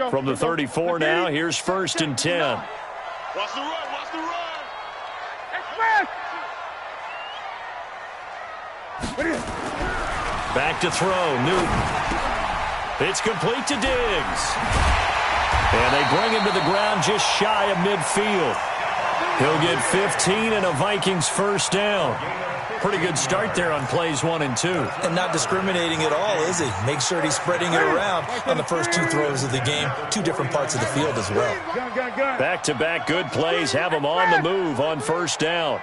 From the 34 now, here's 1st and 10. Watch the run, watch the run. Back to throw, Newton. It's complete to Diggs. And they bring him to the ground just shy of midfield. He'll get 15 and a Vikings first down. Pretty good start there on plays 1 and 2. And not discriminating at all, is he? Make sure he's spreading it around on the first 2 throws of the game. 2 different parts of the field as well. Back-to-back good plays have him on the move on first down.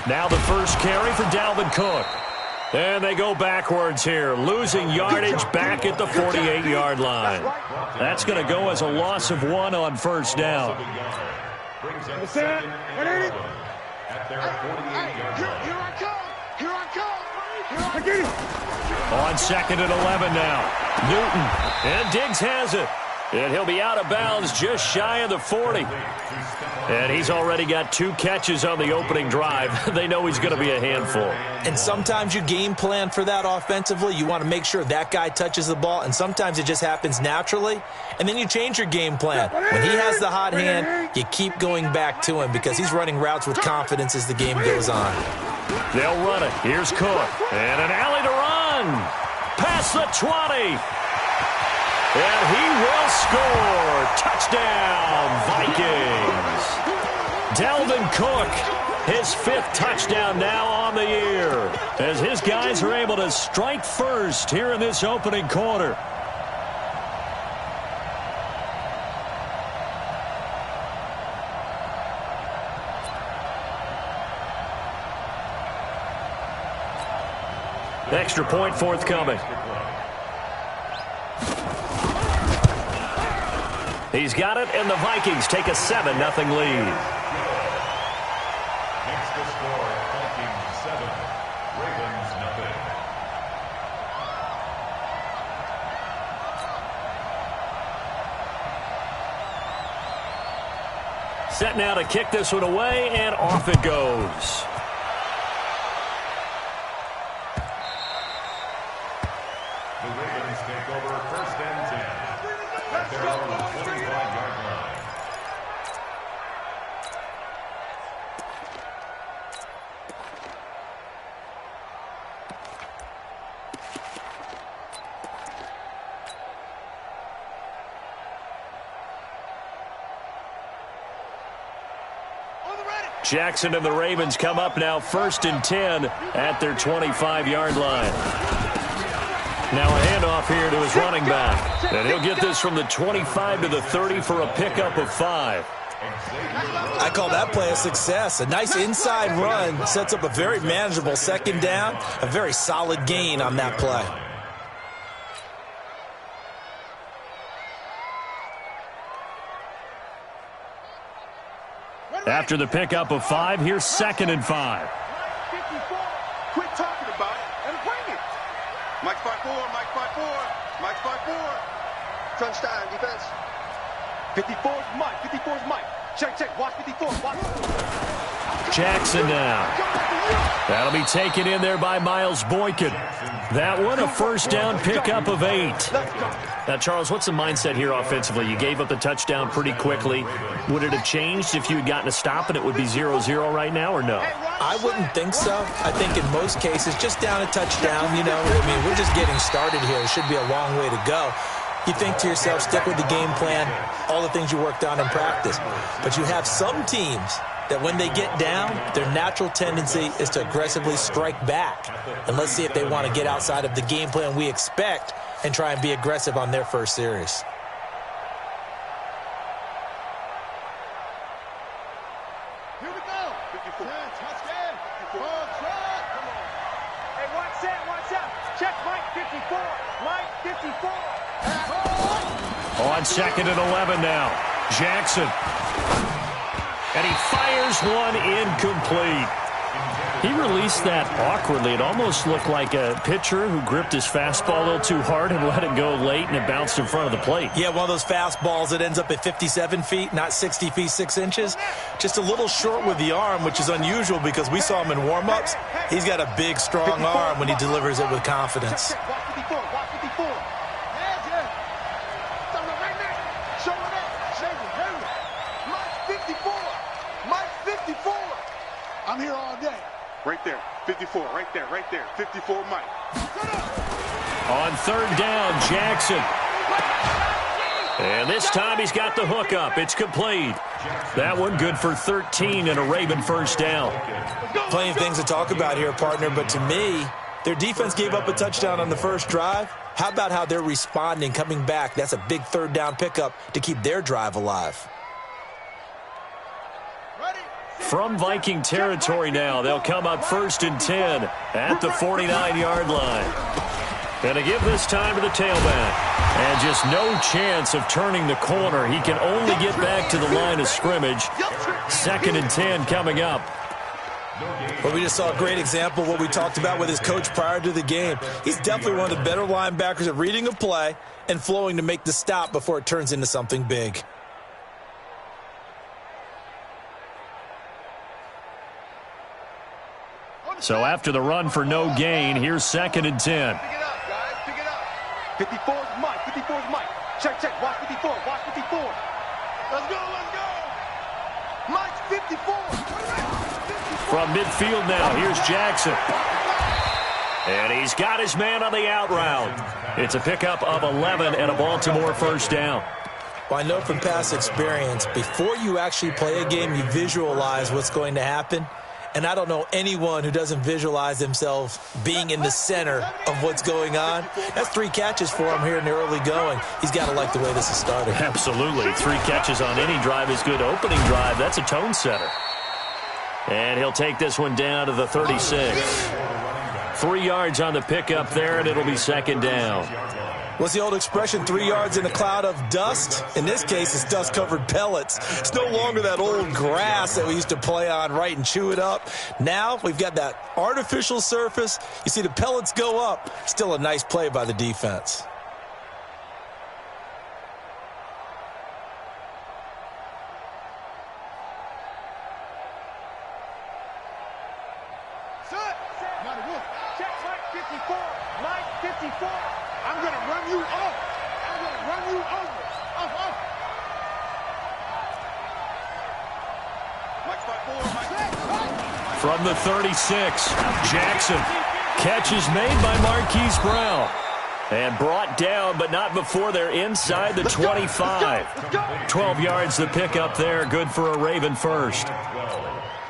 Now the first carry for Dalvin Cook. And they go backwards here, losing yardage back at the 48-yard line. That's going to go as a loss of 1 on first down. On 2nd and 11 now. Newton, and Diggs has it. And he'll be out of bounds just shy of the 40. And he's already got 2 catches on the opening drive. They know he's going to be a handful. And sometimes you game plan for that offensively. You want to make sure that guy touches the ball, and sometimes it just happens naturally. And then you change your game plan. When he has the hot hand, you keep going back to him because he's running routes with confidence as the game goes on. They'll run it. Here's Cook. And an alley to run. Past the 20. And he will score. Touchdown, Vikings. Dalvin Cook, his 5th touchdown now on the year, as his guys are able to strike first here in this opening quarter. Extra point forthcoming. He's got it, and the Vikings take a 7-0 lead. Next to score, Vikings 7, Ravens 0. Set now to kick this one away, and off it goes. The Ravens take over 1st and 10. At their own 25-yard line. Jackson and the Ravens come up now 1st and 10 at their 25-yard line. Now a handoff here to his running back. And he'll get this from the 25 to the 30 for a pickup of 5. I call that play a success. A nice inside run sets up a very manageable 2nd down. A very solid gain on that play. After the pickup of 5, here's 2nd and 5. 54. Quit talking about it and bring it. Mike 5-4, Mike 5-4, Mike 5-4. Crunch time, defense. 54's Mike, 54's Mike. Check, watch 54, watch. Jackson now. That'll be taken in there by Miles Boykin. That one a 1st down pickup of 8. Now, Charles, what's the mindset here offensively? You gave up the touchdown pretty quickly. Would it have changed if you had gotten a stop and it would be 0-0 right now, or no? I wouldn't think so. I think in most cases, just down a touchdown, you know, I mean, we're just getting started here. It should be a long way to go. You think to yourself, stick with the game plan, all the things you worked on in practice. But you have some teams that when they get down, their natural tendency is to aggressively strike back. And let's see if they want to get outside of the game plan we expect and try and be aggressive on their first series. Here we go. 54. Touchdown. 54. Come on. Hey, watch out. Check Mike 54. Mike 54. On 2nd and 11 now. Jackson. And he fires one incomplete. He released that awkwardly. It almost looked like a pitcher who gripped his fastball a little too hard and let it go late, and it bounced in front of the plate. Yeah, one of those fastballs that ends up at 57 feet, not 60 feet, 6 inches. Just a little short with the arm, which is unusual because we saw him in warm-ups. He's got a big, strong arm when he delivers it with confidence. I'm here all day. Right there, 54, right there, 54, Mike. On third down, Jackson. And this time he's got the hook up. It's complete. That one good for 13 and a Raven first down. Plenty of things to talk about here, partner, but to me, their defense gave up a touchdown on the first drive. How about how they're responding, coming back? That's a big third down pickup to keep their drive alive. From Viking territory now, they'll come up 1st and 10 at the 49-yard line. And to give this time to the tailback. And just no chance of turning the corner. He can only get back to the line of scrimmage. 2nd and 10 coming up. Well, we just saw a great example of what we talked about with his coach prior to the game. He's definitely one of the better linebackers at reading a play and flowing to make the stop before it turns into something big. So after the run for no gain, here's 2nd and 10. Pick it up, guys. Pick it up. 54's Mike. 54's Mike. Check. Watch 54. Watch 54. Let's go. Mike's 54. From midfield now, here's Jackson. And he's got his man on the out route. It's a pickup of 11 and a Baltimore first down. Well, I know from past experience, before you actually play a game, you visualize what's going to happen. And I don't know anyone who doesn't visualize themselves being in the center of what's going on. That's 3 catches for him here in the early going. He's got to like the way this is started. Absolutely. 3 catches on any drive is good. Opening drive, that's a tone setter. And he'll take this one down to the 36. 3 yards on the pickup there, and it'll be 2nd down. What's the old expression, 3 yards in a cloud of dust? In this case, it's dust-covered pellets. It's no longer that old grass that we used to play on, right, and chew it up. Now we've got that artificial surface. You see the pellets go up. Still a nice play by the defense. Check Mike 54. Mike 54. I'm going to run you off. I'm going to run you over. Off. Mike's by 4. Mike. From the 36, Jackson. Catch is made by Marquise Brown. And brought down, but not before they're inside the 25. 12 yards the pickup there. Good for a Raven first.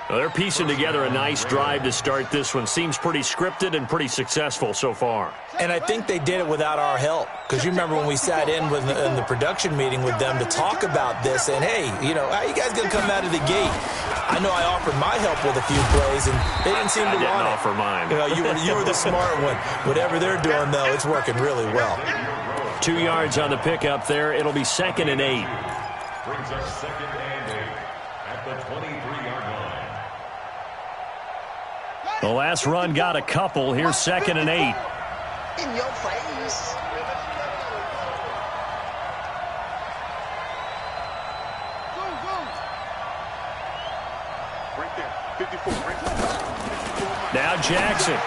Well, they're piecing together a nice drive to start this one. Seems pretty scripted and pretty successful so far. And I think they did it without our help. Because you remember when we sat in the production meeting with them to talk about this. And, hey, you know, how you guys going to come out of the gate? I know I offered my help with a few plays, and they didn't seem to want it. I didn't offer mine. You know, you were the smart one. Whatever they're doing, though, it's working really well. 2 yards on the pickup there. It'll be 2nd and 8. Brings us 2nd and 8 at the 23-yard line. The last run got a couple. Here's 2nd and 8. In your face. Right there. 54. Right there. Now Jackson.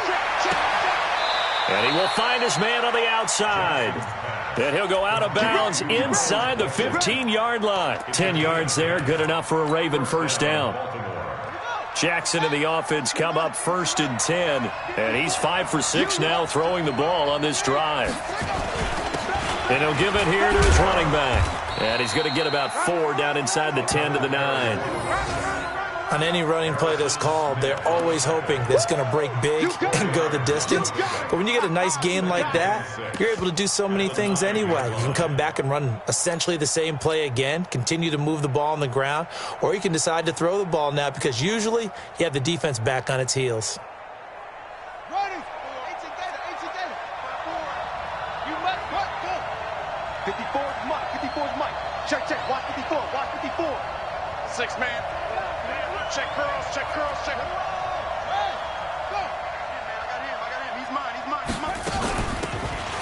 And he will find his man on the outside. And he'll go out of bounds inside the 15-yard line. 10 yards there, good enough for a Raven first down. Jackson and the offense come up 1st and 10. And he's 5 for 6 now throwing the ball on this drive. And he'll give it here to his running back. And he's going to get about 4 down inside the 10 to the 9. On any running play that's called, they're always hoping that it's going to break big and go the distance. But when you get a nice gain like that, you're able to do so many things anyway. You can come back and run essentially the same play again, continue to move the ball on the ground, or you can decide to throw the ball now because usually you have the defense back on its heels. Ready. 54's Mike. 54's Mike. Check. Watch 54. Watch 54. 6 man. Check curls.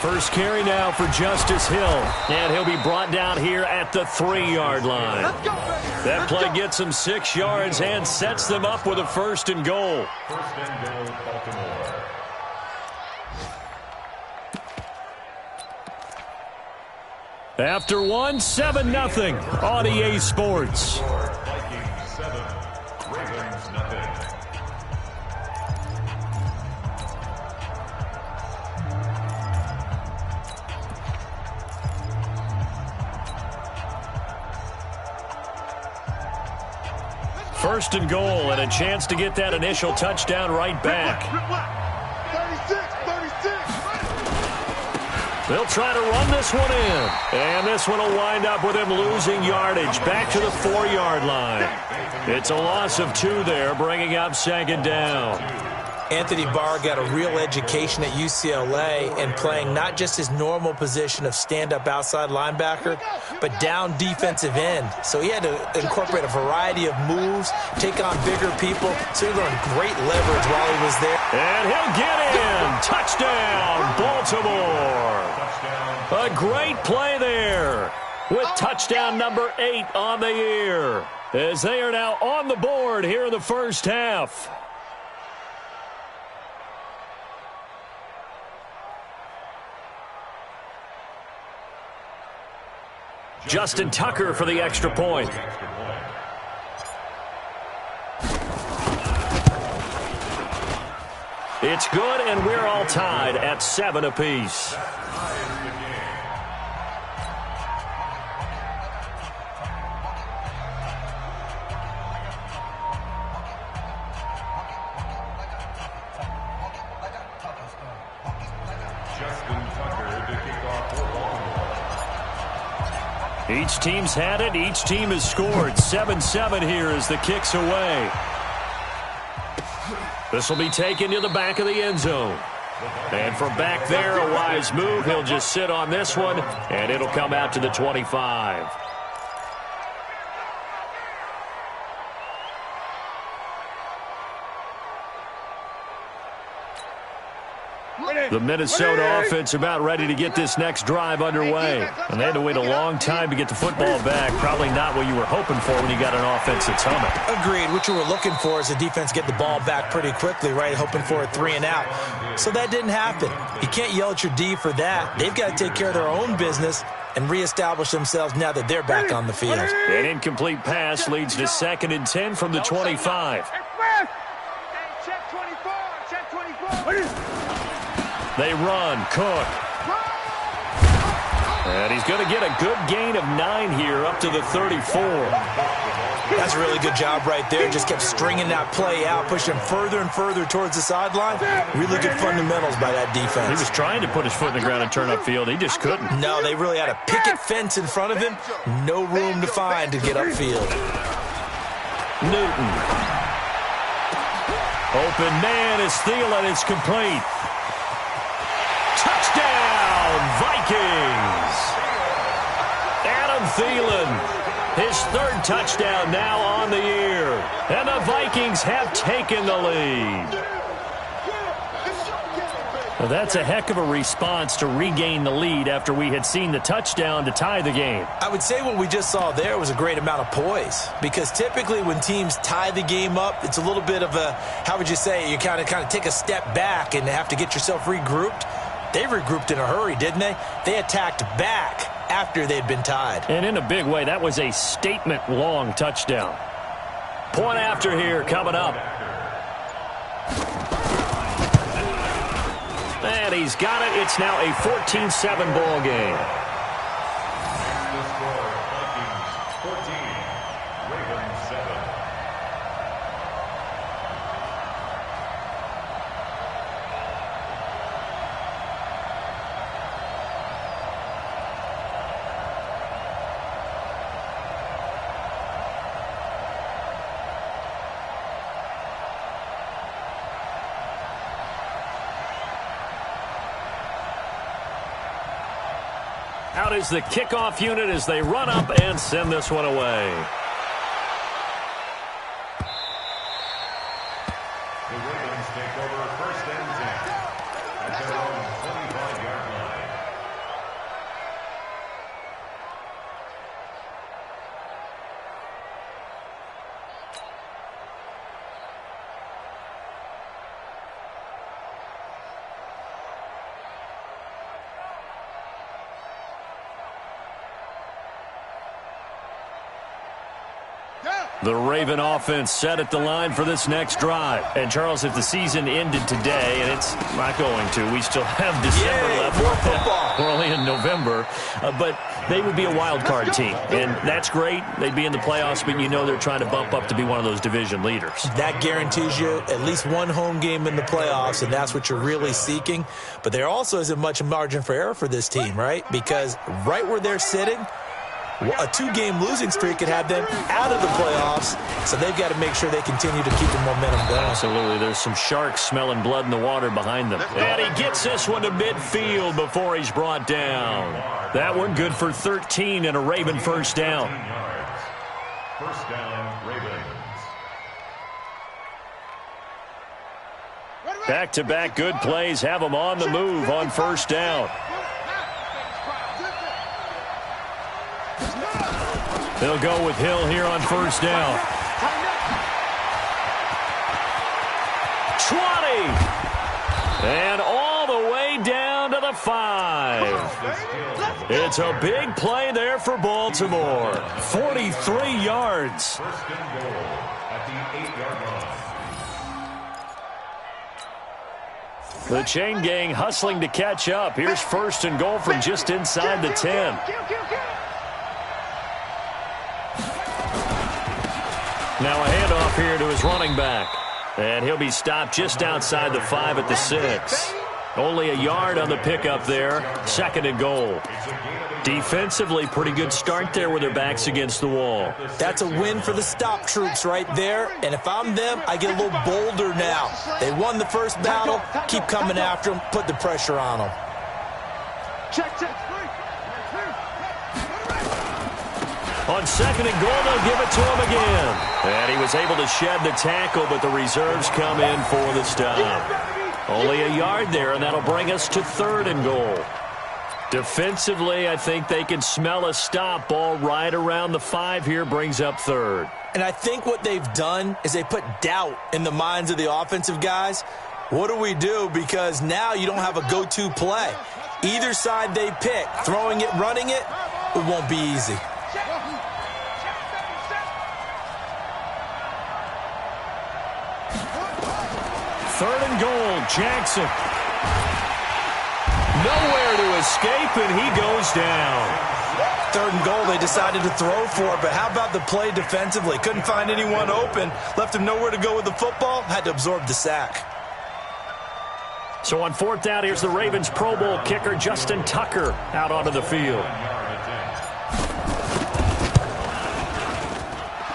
First carry now for Justice Hill. And he'll be brought down here at the 3-yard line. That play gets him 6 yards and sets them up with a 1st and goal. 1st and goal, Baltimore. After 7-0 on EA Sports. Vikings 7, Ravens nothing. First and goal and a chance to get that initial touchdown right back. 36. They'll try to run this one in. And this one will wind up with him losing yardage back to the 4-yard line. It's a loss of 2 there, bringing up 2nd down. Anthony Barr got a real education at UCLA and playing not just his normal position of stand-up outside linebacker, but down defensive end. So he had to incorporate a variety of moves, take on bigger people. So he learned great leverage while he was there. And he'll get in. Touchdown, Baltimore. A great play there with touchdown number 8 on the year, as they are now on the board here in the first half. Justin Tucker for the extra point. It's good, and we're all tied at 7 apiece. Each team's had it. Each team has scored. 7-7 here as the kick's away. This will be taken to the back of the end zone. And from back there, a wise move. He'll just sit on this one, and it'll come out to the 25. The Minnesota offense about ready to get this next drive underway. And they had to wait a long time to get the football back. Probably not what you were hoping for when you got an offense that's humming. Agreed. What you were looking for is the defense get the ball back pretty quickly, right? Hoping for a 3 and out. So that didn't happen. You can't yell at your D for that. They've got to take care of their own business and reestablish themselves now that they're back on the field. An incomplete pass leads to 2nd and 10 from the 25. Check 24. Check 24. They run. Cook. And he's going to get a good gain of 9 here up to the 34. That's a really good job right there. Just kept stringing that play out, pushing further and further towards the sideline. Really good fundamentals by that defense. He was trying to put his foot in the ground and turn upfield. He just couldn't. No, they really had a picket fence in front of him. No room to find to get upfield. Newton. Open man is Thielen. It's complete. Touchdown, Vikings! Adam Thielen, his 3rd touchdown now on the year. And the Vikings have taken the lead. Well, that's a heck of a response to regain the lead after we had seen the touchdown to tie the game. I would say what we just saw there was a great amount of poise, because typically when teams tie the game up, it's a little bit of a, how would you say, you kind of take a step back and have to get yourself regrouped. They regrouped in a hurry, didn't they? They attacked back after they'd been tied. And in a big way, that was a statement-long touchdown. Point after here coming up. And he's got it. It's now a 14-7 ball game. The score, Vikings 14, Ravens 7. Out is the kickoff unit as they run up and send this one away. The Ravens take over 1st and 10 at their own 25-yard line. The Raven offense set at the line for this next drive. And, Charles, if the season ended today, and it's not going to, we still have December left. More football. We're only in November. But they would be a wild card team. And that's great. They'd be in the playoffs, but you know they're trying to bump up to be one of those division leaders. That guarantees you at least one home game in the playoffs, and that's what you're really seeking. But there also isn't much margin for error for this team, right? Because right where they're sitting, a two-game losing streak could have them out of the playoffs, so they've got to make sure they continue to keep the momentum going. Absolutely. There's some sharks smelling blood in the water behind them. And he gets this one to midfield before he's brought down. That one good for 13 and a Raven first down. First down, Ravens. Back-to-back good plays have them on the move on first down. They'll go with Hill here on first down. 20. And all the way down to the 5. It's a big play there for Baltimore. 43 yards. First and goal at the 8-yard line. The chain gang hustling to catch up. Here's first and goal from just inside the 10. Now a handoff here to his running back. And he'll be stopped just outside the 5 at the 6. Only a yard on the pickup there. Second and goal. Defensively, pretty good start there with their backs against the wall. That's a win for the stop troops right there. And if I'm them, I get a little bolder now. They won the first battle. Keep coming after them. Put the pressure on them. Check. On second and goal, they'll give it to him again. And he was able to shed the tackle, but the reserves come in for the stop. Only a yard there, and that'll bring us to third and goal. Defensively, I think they can smell a stop. Ball right around the 5 here brings up third. And I think what they've done is they put doubt in the minds of the offensive guys. What do we do? Because now you don't have a go-to play. Either side they pick, throwing it, running it, it won't be easy. Third and goal, Jackson. Nowhere to escape, and he goes down. Third and goal, they decided to throw for it, but how about the play defensively? Couldn't find anyone open, left him nowhere to go with the football, had to absorb the sack. So on fourth down, here's the Ravens Pro Bowl kicker, Justin Tucker, out onto the field.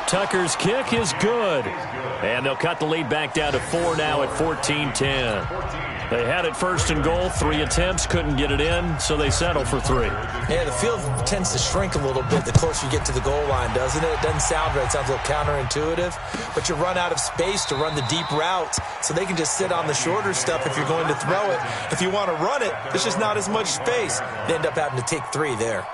Tucker's kick is good. And they'll cut the lead back down to 4 now at 14-10. They had it first and goal, 3 attempts, couldn't get it in, so they settle for 3. Yeah, the field tends to shrink a little bit the closer you get to the goal line, doesn't it? It doesn't sound right. It sounds a little counterintuitive. But you run out of space to run the deep routes, so they can just sit on the shorter stuff if you're going to throw it. If you want to run it, there's just not as much space. They end up having to take 3 there.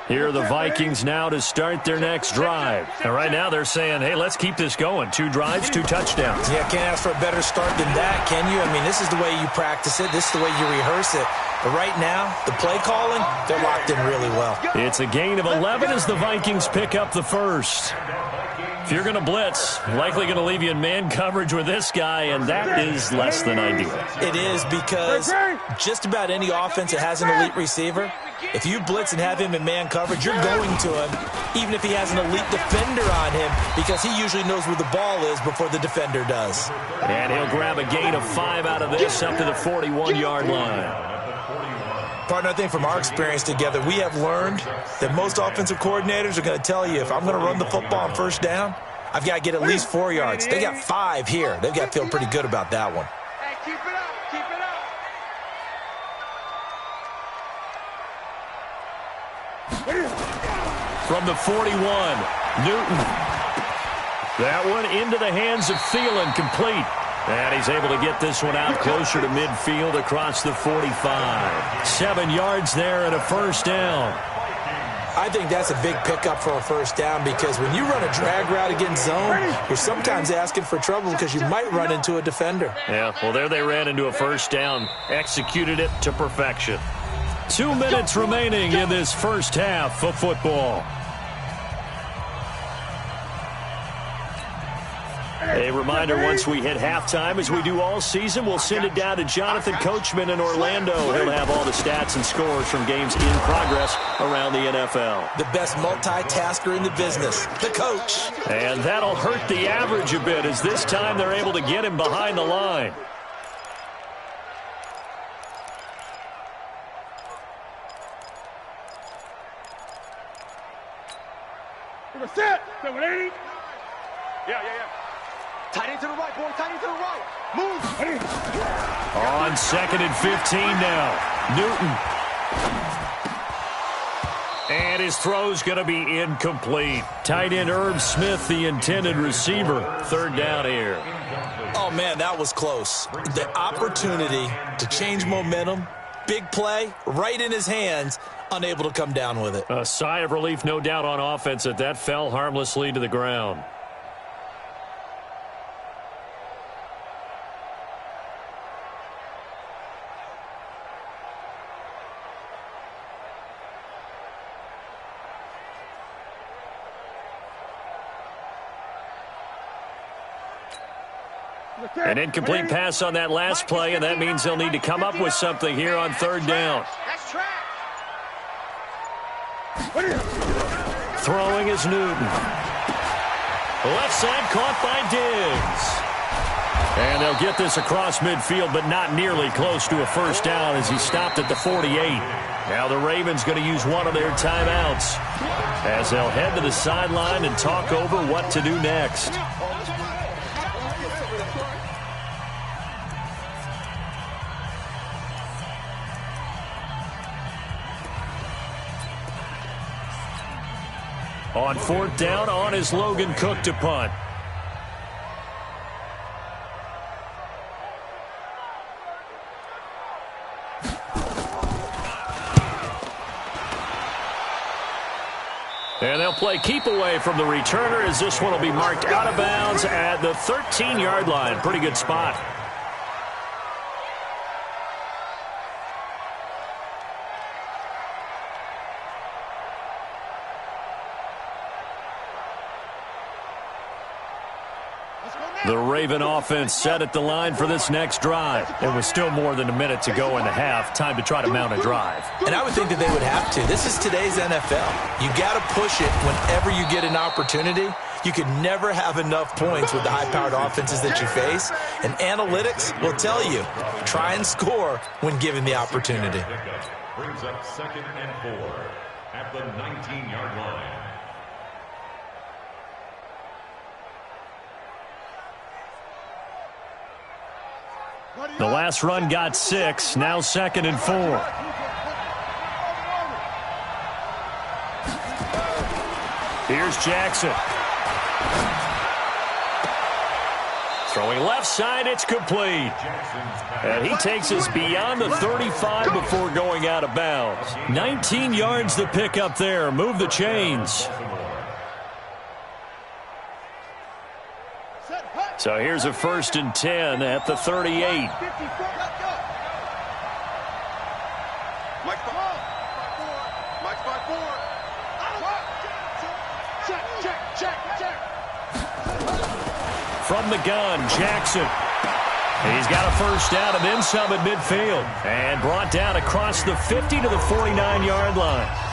Here are the Vikings now to start their next drive. And right now they're saying, hey, let's keep this going. 2 drives, 2 touchdowns. Yeah, can't ask for a better start than that, can you? I mean, this is the way you practice it. This is the way you rehearse it. But right now, the play calling, they're locked in really well. It's a gain of 11 as the Vikings pick up the first. If you're going to blitz, likely going to leave you in man coverage with this guy, and that is less than ideal. It is, because just about any offense that has an elite receiver, if you blitz and have him in man coverage, you're going to him, even if he has an elite defender on him, because he usually knows where the ball is before the defender does. And he'll grab a gain of 5 out of this up to the 41-yard line. Partner, I think from our experience together, we have learned that most offensive coordinators are going to tell you, if I'm going to run the football on first down, I've got to get at least 4 yards. They got 5 here. They've got to feel pretty good about that one. Hey, keep it up, keep it up. From the 41, Newton. That one into the hands of Thielen, complete. And he's able to get this one out closer to midfield across the 45. 7 yards there and a first down. I think that's a big pickup for a first down because when you run a drag route against zone, you're sometimes asking for trouble because you might run into a defender. Yeah, well, there they ran into a first down, executed it to perfection. 2 minutes remaining in this first half of football. A reminder, once we hit halftime, as we do all season, we'll send it down to Jonathan Coachman in Orlando. He'll have all the stats and scores from games in progress around the NFL. The best multitasker in the business, the coach. And that'll hurt the average a bit, as this time they're able to get him behind the line. Set. 780. Yeah. Tight end to the right, boy. Tight end to the right. Move. On 2nd and 15 now. Newton. And his throw's going to be incomplete. Tight end Irv Smith, the intended receiver. 3rd down here. Oh, man, that was close. The opportunity to change momentum, big play, right in his hands, unable to come down with it. A sigh of relief, no doubt, on offense that fell harmlessly to the ground. An incomplete pass on that last play, and that means they'll need to come up with something here on 3rd down. That's track. Throwing is Newton. Left side caught by Diggs. And they'll get this across midfield, but not nearly close to a first down as he stopped at the 48. Now the Ravens going to use one of their timeouts as they'll head to the sideline and talk over what to do next. On 4th down, on is Logan Cook to punt. And they'll play keep away from the returner as this one will be marked out of bounds at the 13-yard line. Pretty good spot. The Raven offense set at the line for this next drive. It was still more than a minute to go in the half. Time to try to mount a drive. And I would think that they would have to. This is today's NFL. You got to push it whenever you get an opportunity. You can never have enough points with the high-powered offenses that you face. And analytics will tell you, try and score when given the opportunity. Brings up 2nd and 4 at the 19-yard line. The last run got 6. Now 2nd and 4. Here's Jackson. Throwing left side, it's complete. And he takes us beyond the 35 before going out of bounds. 19 yards to pick up there. Move the chains. So here's a 1st and 10 at the 38. From the gun, Jackson. He's got a first down and then some at midfield. And brought down across the 50 to the 49-yard line.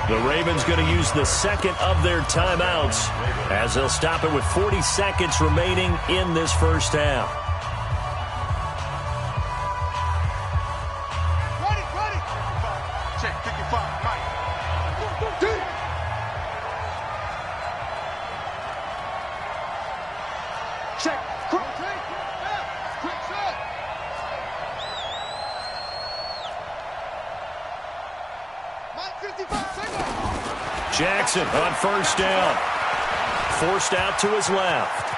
The Ravens going to use the 2nd of their timeouts as they'll stop it with 40 seconds remaining in this first half. Ready. Check, 55, Mike. Check, quick set. Mike, 55, take off. Jackson on first down. Forced out to his left.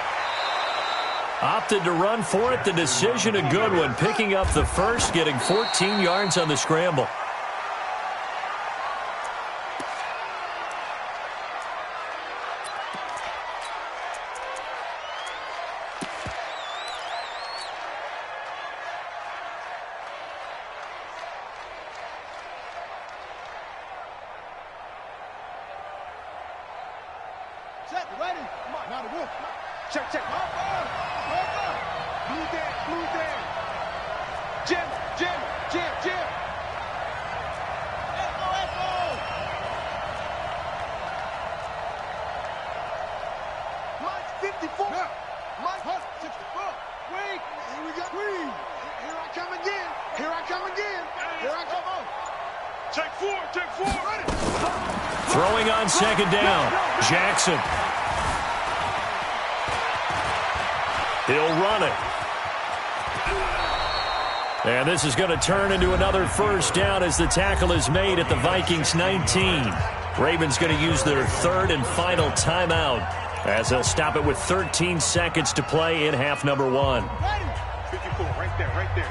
Opted to run for it. The decision a good one. Picking up the first, getting 14 yards on the scramble. Set, ready. Come on. Now the wolf. Check. Blue there. Jim. Mike 54. No. Mike 64. Wait. Here we go. Here I come again. Check four. Ready. Throwing on second down. Jackson. He'll run it. And this is going to turn into another first down as the tackle is made at the Vikings 19. Ravens going to use their third and final timeout as they'll stop it with 13 seconds to play in half number 1. 54, right there.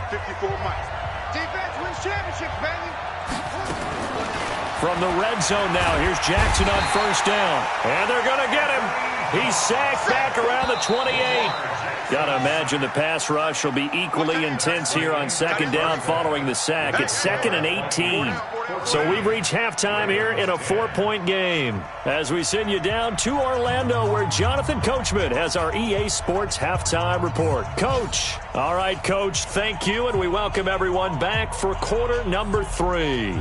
54 Mike. Defense wins championships, baby. From the red zone now, here's Jackson on first down. And they're going to get him. He's sacked back around the 28. Got to imagine the pass rush will be equally intense here on second down following the sack. It's 2nd and 18. So we've reached halftime here in a 4-point game. As we send you down to Orlando, where Jonathan Coachman has our EA Sports halftime report. Coach. All right, Coach, thank you, and we welcome everyone back for quarter number 3.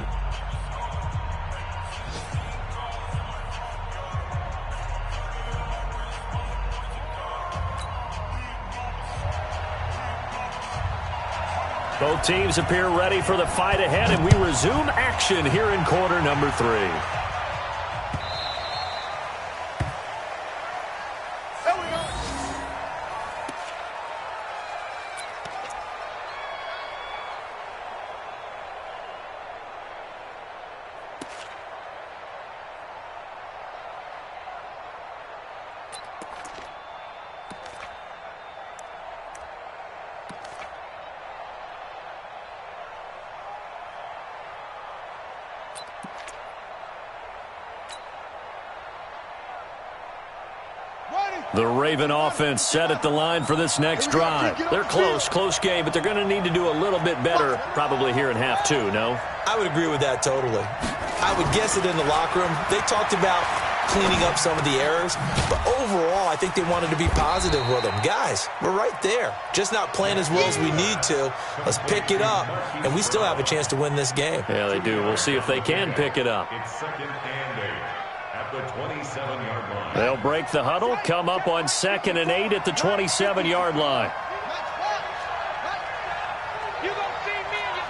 Both teams appear ready for the fight ahead, and we resume action here in quarter number 3. There we go. The Raven offense set at the line for this next drive. They're close game, but they're going to need to do a little bit better probably here in half 2, no? I would agree with that totally. I would guess it in the locker room. They talked about cleaning up some of the errors, but overall, I think they wanted to be positive with them. Guys, we're right there. Just not playing as well as we need to. Let's pick it up, and we still have a chance to win this game. Yeah, they do. We'll see if they can pick it up. It's 2nd and 8 at the 27-yard line. They'll break the huddle, come up on 2nd and 8 at the 27-yard line. You don't see me and you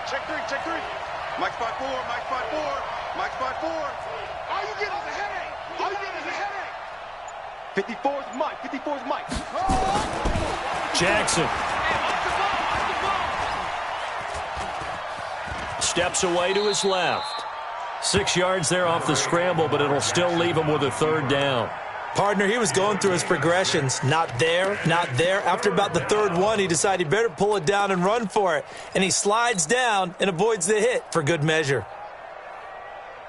check three. Mike's 5-4. Mike's 5-4. All you get is a headache. 54's Mike. Jackson. Steps away to his left. 6 yards there off the scramble, but it'll still leave him with a 3rd down. Partner, he was going through his progressions. Not there. After about the 3rd one, he decided he better pull it down and run for it. And he slides down and avoids the hit for good measure.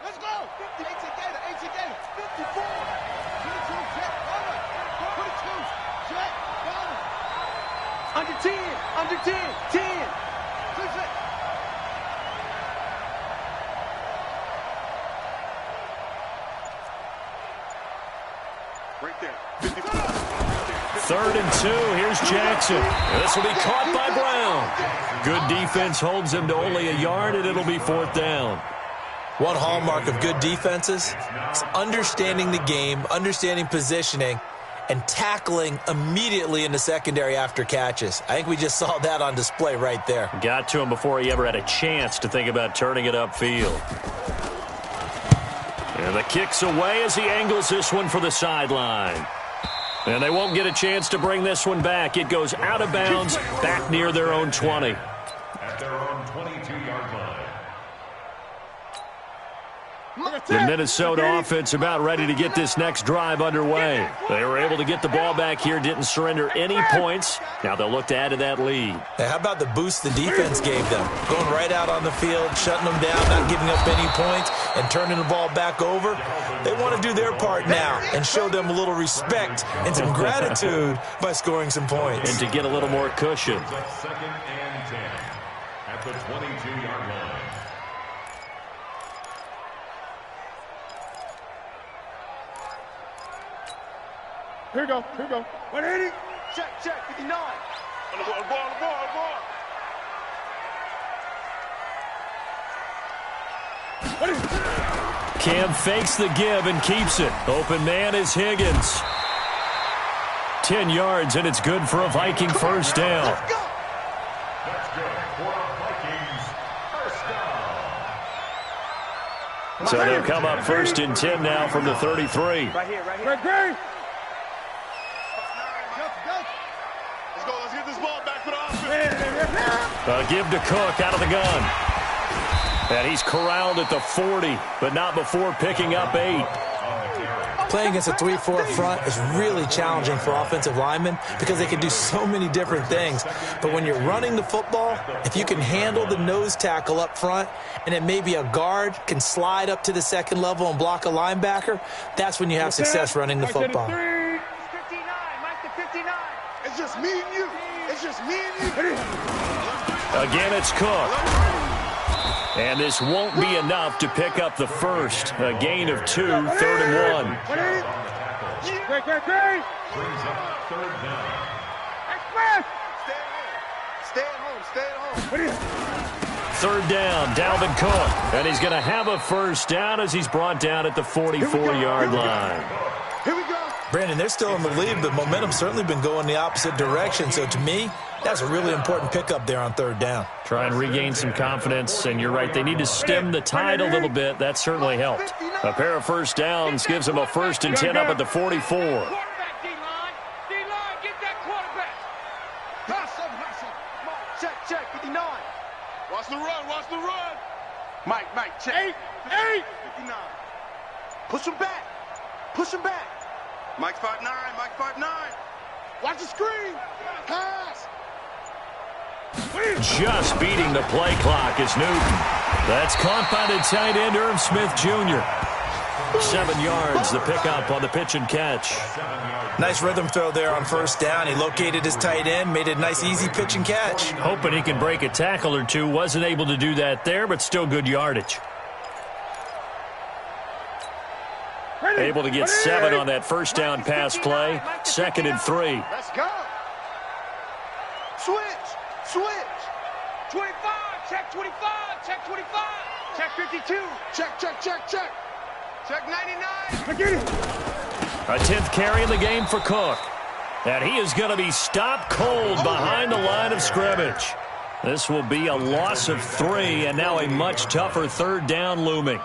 Let's go. 58 together. 54. 22, check. 22, check. Under 10. 10. Right there. 54. 3rd and 2. Here's Jackson. This will be caught by Brown. Good defense holds him to only a yard, and it'll be 4th down. One hallmark of good defenses is understanding the game, understanding positioning, and tackling immediately in the secondary after catches. I think we just saw that on display right there. Got to him before he ever had a chance to think about turning it upfield. And the kick's away as he angles this one for the sideline. And they won't get a chance to bring this one back. It goes out of bounds, back near their own 20. At their own 22-yard line. The Minnesota offense about ready to get this next drive underway. They were able to get the ball back here, didn't surrender any points. Now they'll look to add to that lead. Hey, how about the boost the defense gave them? Going right out on the field, shutting them down, not giving up any points, and turning the ball back over. They want to do their part now and show them a little respect and some gratitude by scoring some points. And to get a little more cushion. It's 2nd and 10 at the 22-yard line. Here we go. 180. Check, 59. On the ball. Cam fakes the give and keeps it. Open man is Higgins. 10 yards, and it's good for a Viking first down. That's good for a Vikings first down. So they'll come up 1st and 10 now from the 33. Right here. Let's go. Let's get this ball back for the offense. Give to Cook out of the gun. And he's corralled at the 40, but not before picking up 8. Playing against a 3-4 front is really challenging for offensive linemen because they can do so many different things. But when you're running the football, if you can handle the nose tackle up front and then maybe a guard can slide up to the second level and block a linebacker, that's when you have success running the football. 59, Mike to 59. It's just me and you. Again, it's Cook. And this won't be enough to pick up the first. A gain of 2, 3rd and 1. Brings up 3rd down. Stay at home. 3rd down, Dalvin Cook. And he's going to have a first down as he's brought down at the 44-yard line. Here we go. Brandon, they're still in the lead, but momentum's certainly been going the opposite direction. So to me, that's a really important pickup there on 3rd down. Try and regain some confidence, and you're right, they need to stem the tide a little bit. That certainly helped. A pair of first downs gives them a 1st and 10 up at the 44. Quarterback, D-line. D-line, get that quarterback. Hustle. Check, 59. Watch the run. Mike, check. 8. 59. Push him back. Mike 5'9", Watch the screen. Pass. Just beating the play clock is Newton. That's caught by the tight end, Irv Smith Jr. 7 yards, the pickup on the pitch and catch. Nice rhythm throw there on 1st down. He located his tight end, made it a nice, easy pitch and catch. Hoping he can break a tackle or two. Wasn't able to do that there, but still good yardage. Able to get 7 on that first down pass play. 2nd and 3. Let's go. Switch. 25. Check 25. Check 52. Check. Check 99. A 10th carry in the game for Cook. And he is going to be stopped cold behind the line of scrimmage. This will be a loss of 3, and now a much tougher 3rd down looming.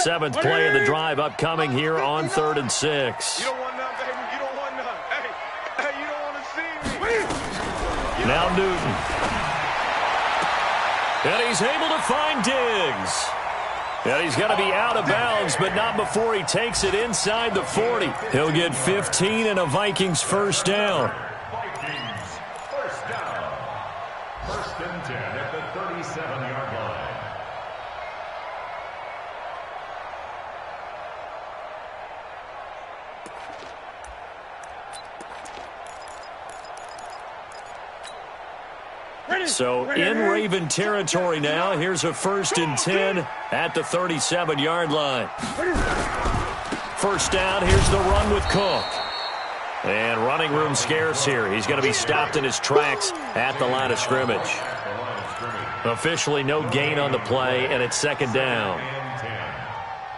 Seventh play of the drive upcoming here on 3rd and 6. You don't want none, baby. You don't want none. Hey, you don't want to see me. Now Newton. And he's able to find Diggs. And he's going to be out of bounds, but not before he takes it inside the 40. He'll get 15 and a Vikings first down. Vikings first down. 1st and 10 at the 37-yard line. So in Raven territory now. Here's a 1st and 10 at the 37-yard line. First down. Here's the run with Cook. And running room scarce here. He's going to be stopped in his tracks at the line of scrimmage. Officially no gain on the play, and it's 2nd down. And 10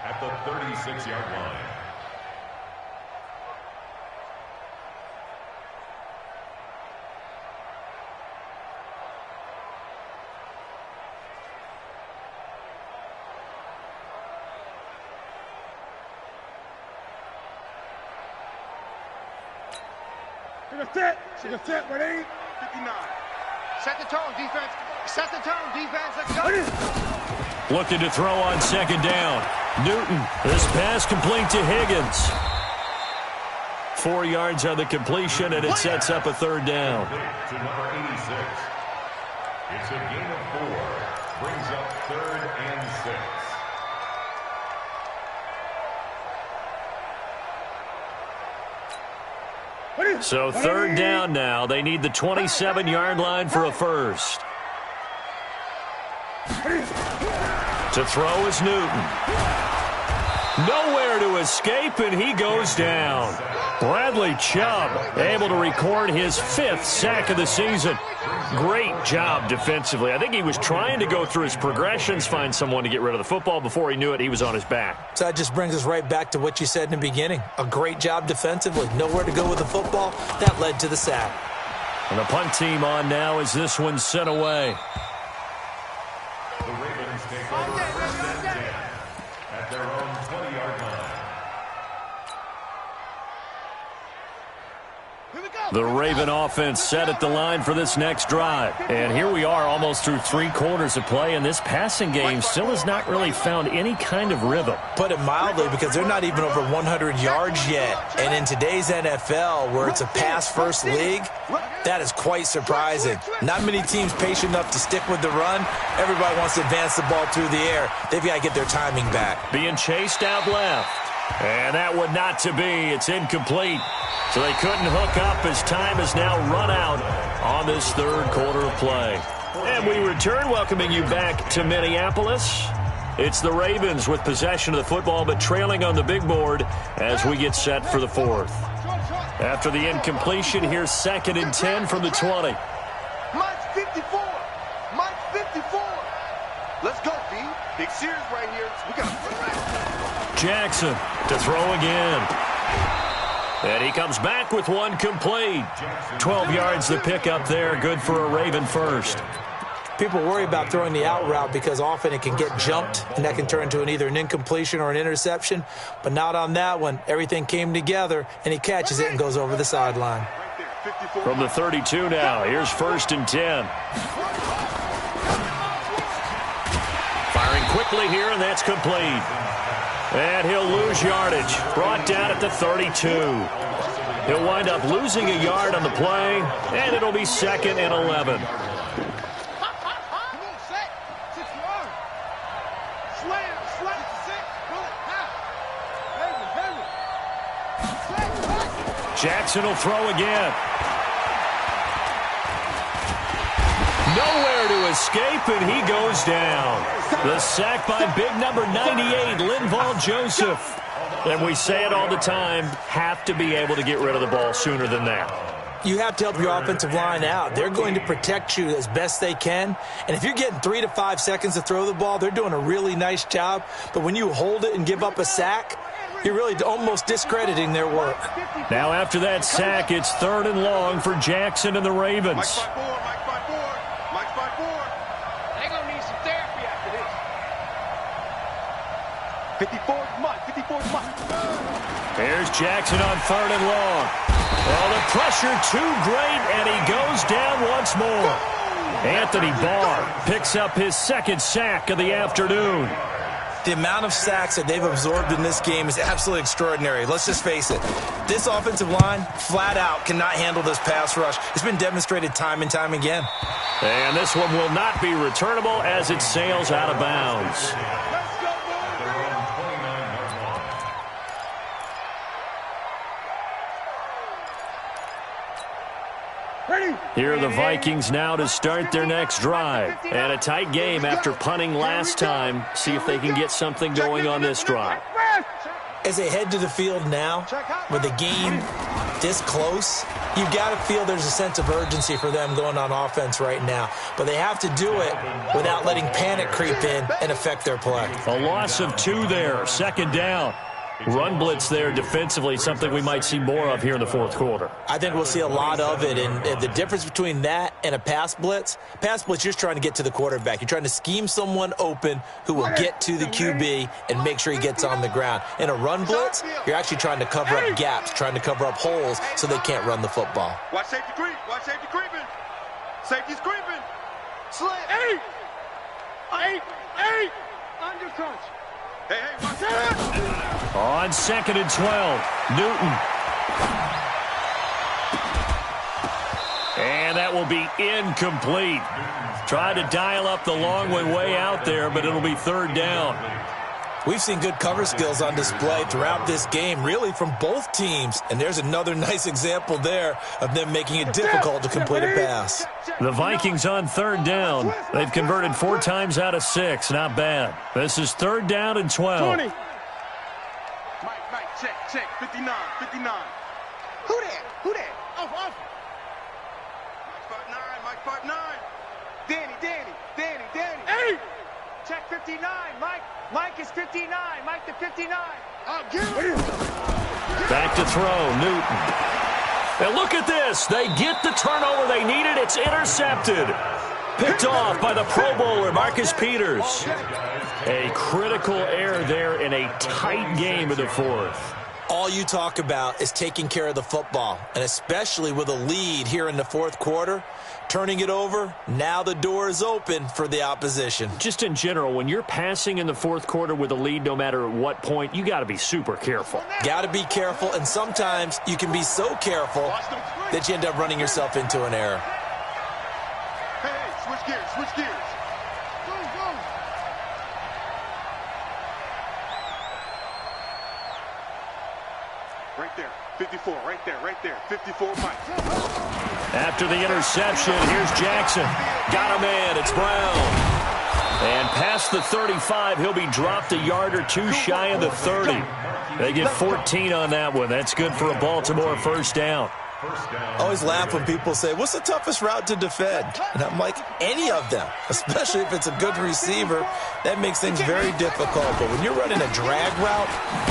at the 36-yard line. Set, ready? 59. Set the tone, defense. Let's go. Looking to throw on 2nd down. Newton, this pass complete to Higgins. 4 yards on the completion, and it sets up a 3rd down. To number 86. It's a gain of 4. Brings up 3rd and 6. So third down now. They need the 27-yard line for a first. To throw is Newton. Nowhere to escape, and he goes down. Bradley Chubb able to record his 5th sack of the season. Great job defensively. I think he was trying to go through his progressions, find someone to get rid of the football. Before he knew it, he was on his back. So that just brings us right back to what you said in the beginning. A great job defensively. Nowhere to go with the football. That led to the sack. And the punt team on now as this one's sent away. The Ravens take over first and 10 at their own 20-yard line. The Raven offense set at the line for this next drive. And here we are almost through 3 quarters of play, and this passing game still has not really found any kind of rhythm. Put it mildly, because they're not even over 100 yards yet. And in today's NFL, where it's a pass-first league, that is quite surprising. Not many teams patient enough to stick with the run. Everybody wants to advance the ball through the air. They've got to get their timing back. Being chased out left. And that one not to be. It's incomplete. So they couldn't hook up as time has now run out on this third quarter of play. And we return, welcoming you back to Minneapolis. It's the Ravens with possession of the football, but trailing on the big board as we get set for the fourth. After the incompletion, here's 2nd and 10 from the 20. Mike's 54. Mike's 54. Let's go, B. Big series right here. We got Jackson to throw again. And he comes back with one complete. 12 yards the pickup there. Good for a Raven first. People worry about throwing the out route because often it can get jumped, and that can turn into either an incompletion or an interception. But not on that one. Everything came together, and he catches it and goes over the sideline. From the 32 now, here's 1st and 10. Firing quickly here, and that's complete. And he'll lose yardage. Brought down at the 32. He'll wind up losing a yard on the play, and it'll be 2nd and 11. Jackson will throw again. Nowhere to escape, and he goes down. The sack by big number 98, Linval Joseph. And we say it all the time, have to be able to get rid of the ball sooner than that. You have to help your offensive line out. They're going to protect you as best they can. And if you're getting 3 to 5 seconds to throw the ball, they're doing a really nice job. But when you hold it and give up a sack, you're really almost discrediting their work. Now after that sack, it's 3rd and long for Jackson and the Ravens. Mike's 5-4. Mike's 5-4. They're going to need some therapy after this. 54's Mike. 54's Mike. Here's Jackson on 3rd and long. Well, the pressure too great, and he goes down once more. Anthony Barr picks up his 2nd sack of the afternoon. The amount of sacks that they've absorbed in this game is absolutely extraordinary. Let's just face it. This offensive line, flat out, cannot handle this pass rush. It's been demonstrated time and time again. And this one will not be returnable as it sails out of bounds. Here are the Vikings now to start their next drive. And a tight game after punting last time. See if they can get something going on this drive. As they head to the field now, with the game this close, you've got to feel there's a sense of urgency for them going on offense right now. But they have to do it without letting panic creep in and affect their play. A loss of 2 there, 2nd down. Run blitz there defensively, something we might see more of here in the 4th quarter. I think we'll see a lot of it, and the difference between that and a pass blitz, you're just trying to get to the quarterback. You're trying to scheme someone open who will get to the QB and make sure he gets on the ground. In a run blitz, you're actually trying to cover up gaps, trying to cover up holes so they can't run the football. Watch safety creep. Watch safety creeping. Safety's creeping. Slant. 8. Under crunch. Hey, watch that. On 2nd and 12, Newton. And that will be incomplete. Tried to dial up the long one way out there, but it'll be 3rd down. We've seen good cover skills on display throughout this game, really from both teams. And there's another nice example there of them making it difficult to complete a pass. The Vikings on third down. They've converted 4 times out of 6. Not bad. This is 3rd down and 12. 20. Mike, check. 59. Who that? Off. Mike 5'9". Danny. Hey! Check 59, Mike. Mike is 59. Mike to 59. Back to throw, Newton. And look at this. They get the turnover they needed. It's intercepted. Picked off by the Pro Bowler, Marcus Peters. A critical error there in a tight game in the 4th. All you talk about is taking care of the football, and especially with a lead here in the 4th quarter, turning it over, now the door is open for the opposition. Just in general, when you're passing in the 4th quarter with a lead, no matter at what point, you got to be super careful. Got to be careful, and sometimes you can be so careful that you end up running yourself into an error. Hey, switch gears. Go. Right there. 54, right there. 54, Mike. After the interception, here's Jackson. Got him in. It's Brown. And past the 35, he'll be dropped a yard or 2 shy of the 30. They get 14 on that one. That's good for a Baltimore 1st down. I always laugh when people say, what's the toughest route to defend? And I'm like, any of them, especially if it's a good receiver. That makes things very difficult. But when you're running a drag route,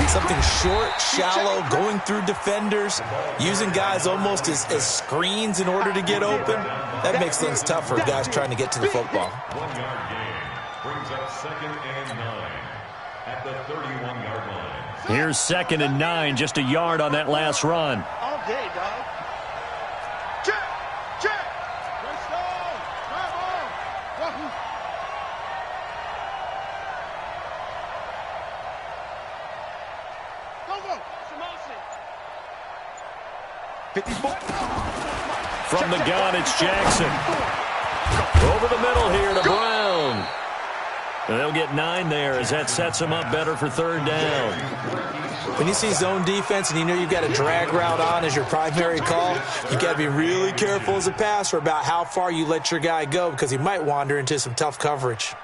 something short, shallow, going through defenders, using guys almost as screens in order to get open, that makes things tough for guys trying to get to the football. 1-yard gain brings up 2nd and 9 at the 31-yard line. Here's 2nd and 9, just a yard on that last run. All day, dog. Check. Let's go. Come on. Go. Samosi. 54. From the gun, it's Jackson. Over the middle here to Brown. And they'll get 9 there as that sets them up better for 3rd down. When you see zone defense and you know you've got a drag route on as your primary call, you got to be really careful as a passer about how far you let your guy go because he might wander into some tough coverage.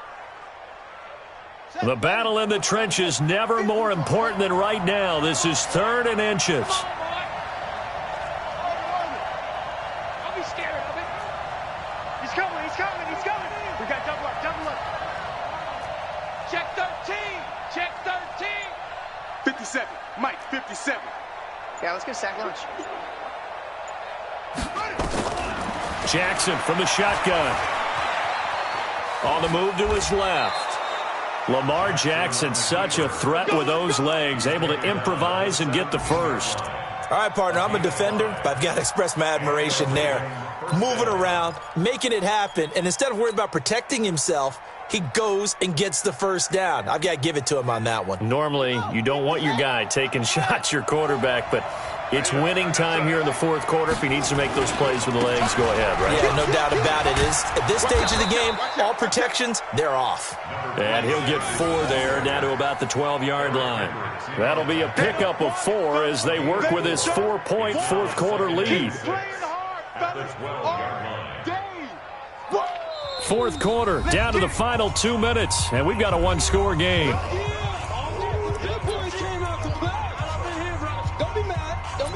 The battle in the trenches never more important than right now. This is 3rd and inches. Don't be scared of it. He's coming. We got double up. Check 13. 57. Mike, 57. Yeah, let's get a sack lunch. Jackson from the shotgun. On the move to his left. Lamar Jackson, such a threat with those legs, able to improvise and get the first. All right, partner, I'm a defender, but I've got to express my admiration there. Moving around, making it happen, and instead of worrying about protecting himself, he goes and gets the first down. I've got to give it to him on that one. Normally, you don't want your guy taking shots, your quarterback, but it's winning time here in the 4th quarter. If he needs to make those plays with the legs, go ahead, right? Yeah, no doubt about it. At this stage of the game, all protections, they're off. And he'll get 4 there, down to about the 12-yard line. That'll be a pickup of 4 as they work with his 4-point 4th quarter lead. At the 12-yard line. 4th quarter, down to the final 2 minutes, and we've got a 1-score game. Don't be mad. There's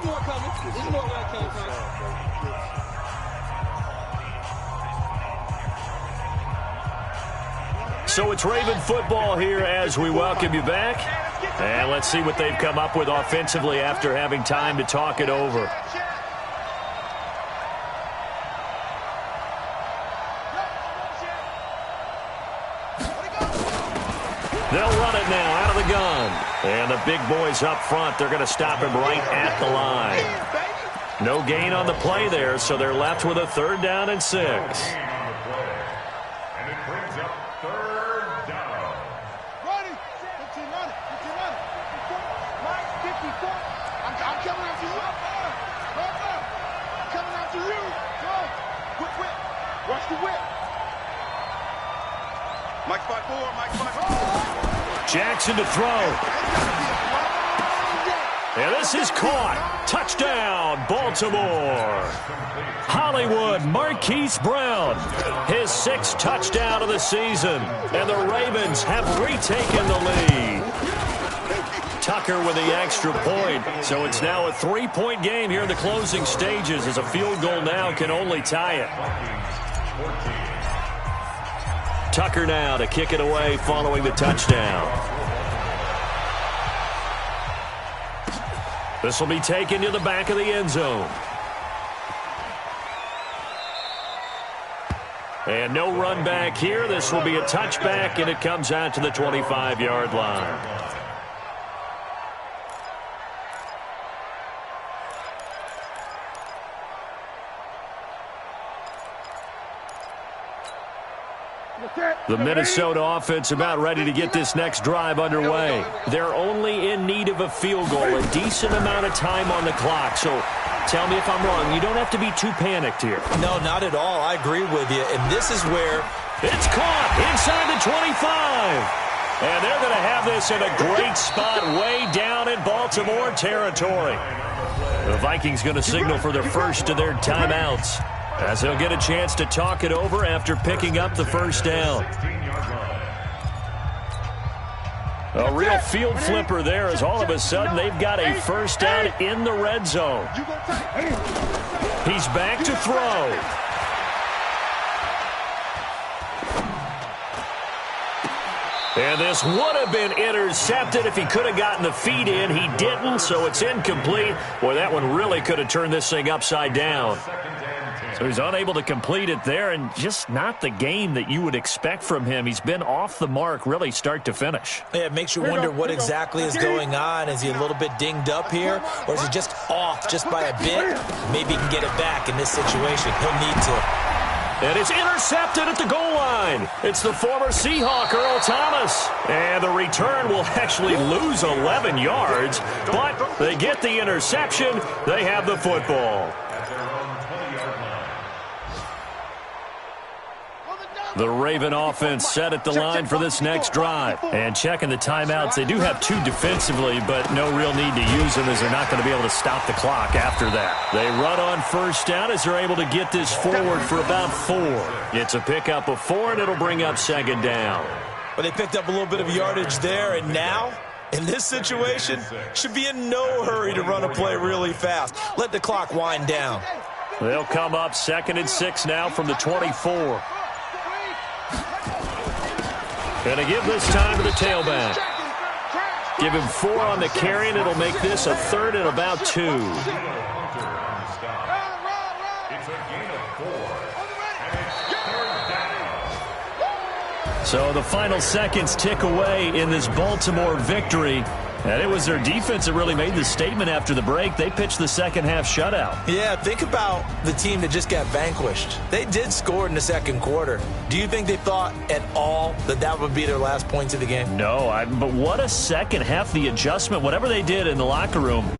more coming. There's more where I came from. So it's Raven football here as we welcome you back. And let's see what they've come up with offensively after having time to talk it over. They'll run it now out of the gun. And the big boys up front, they're going to stop him right at the line. No gain on the play there, so they're left with a 3rd down and 6. And it brings up 3rd down. Ready. 15 on it. Mike, 54. I'm coming after you. I'm coming after you. Go. Whip. Watch the whip. Mike 5'4", Mike 5'4". Jackson to throw. And this is caught. Touchdown, Baltimore. Hollywood Marquise Brown, his 6th touchdown of the season. And the Ravens have retaken the lead. Tucker with the extra point. So it's now a 3-point game here in the closing stages, as a field goal now can only tie it. Tucker now to kick it away following the touchdown. This will be taken to the back of the end zone. And no run back here. This will be a touchback, and it comes out to the 25-yard line. The Minnesota offense about ready to get this next drive underway. They're only in need of a field goal, a decent amount of time on the clock. So tell me if I'm wrong. You don't have to be too panicked here. No, not at all. I agree with you. And this is where it's caught inside the 25. And they're going to have this in a great spot way down in Baltimore territory. The Vikings going to signal for their first of their timeouts, as they'll get a chance to talk it over after picking up the first down. A real field flipper there, as all of a sudden they've got a first down in the red zone. He's back to throw. And this would have been intercepted if he could have gotten the feet in. He didn't, so it's incomplete. Boy, that one really could have turned this thing upside down. So he's unable to complete it there, and just not the game that you would expect from him. He's been off the mark really start to finish. Yeah, it makes you wonder what exactly is going on. Is he a little bit dinged up here, or is he just off just by a bit? Maybe he can get it back in this situation. He'll need to. And it's intercepted at the goal line. It's the former Seahawk, Earl Thomas. And the return will actually lose 11 yards, but they get the interception. They have the football. The Raven offense set at the line for this next drive. And checking the timeouts, they do have 2 defensively, but no real need to use them, as they're not going to be able to stop the clock after that. They run on first down as they're able to get this forward for about 4. It's a pickup of 4, and it'll bring up second down. But they picked up a little bit of yardage there, and now, in this situation, should be in no hurry to run a play really fast. Let the clock wind down. They'll come up 2nd and 6 now from the 24. Going to give this time to the tailback. Give him 4 on the carry, and it'll make this a 3rd and about 2. It's a gain of 4. And it's 3rd down. So the final seconds tick away in this Baltimore victory. And it was their defense that really made the statement after the break. They pitched the second half shutout. Yeah, think about the team that just got vanquished. They did score in the second quarter. Do you think they thought at all that that would be their last points of the game? No, but what a second half. The adjustment, whatever they did in the locker room,